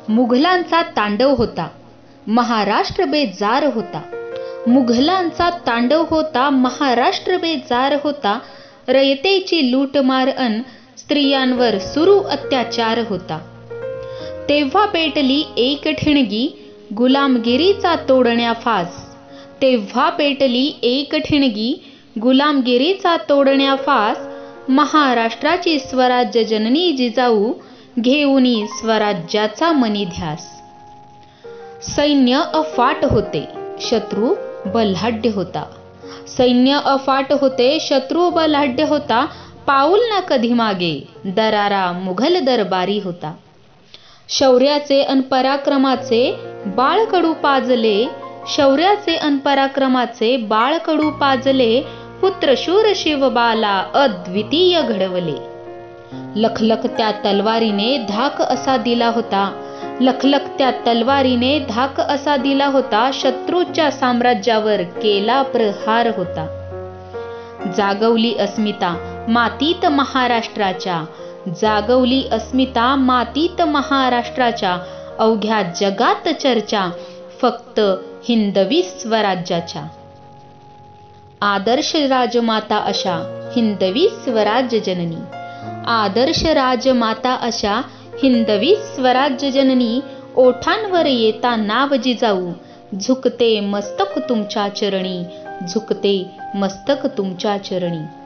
मुघलांचा तांडव होता, महाराष्ट्र बेजार होता. मुघलांचा तांडव होता, महाराष्ट्र बेजार होता. रयतेची लूटमार अन स्त्रियांवर सुरू अत्याचार होता. तेव्हा पेटली एक ठिणगी गुलामगिरीचा तोडण्या फास. तेव्हा पेटली एक ठिणगी गुलामगिरीचा तोडण्या फास. महाराष्ट्राची स्वराज्य जननी जिजाऊ घेऊनी स्वराज्याचा मनी ध्यास. सैन्य अफाट होते, शत्रू बलाढ्य होता. सैन्य अफाट होते, शत्रू बलाढ्य होता. पाऊल न कधी मागे, दरारा मुघल दरबारी होता. शौर्याचे अन पराक्रमाचे बाळकडू पाजले. शौर्याचे अन पराक्रमाचे बाळकडू पाजले. पुत्र शूर शिवबाला अद्वितीय घडवले. लखलखत्या तलवारीने धाक असा दिला होता. लखलखत्या तलवारीने धाक असा दिला होता. शत्रूच्या साम्राज्यावर केला प्रहार होता. जागवली अस्मिता मातीत महाराष्ट्राच्या. जागवली अस्मिता मातीत महाराष्ट्राच्या. अवघ्या जगात चर्चा फक्त हिंदवी स्वराज्याच्या. आदर्श राजमाता अशा हिंदवी स्वराज्य जननी. आदर्श राजमाता अशा हिंदवी स्वराज्य जननी. ओठांवर येता नाव जिजाऊ. झुकते मस्तक तुमच्या चरणी. झुकते मस्तक तुमच्या चरणी.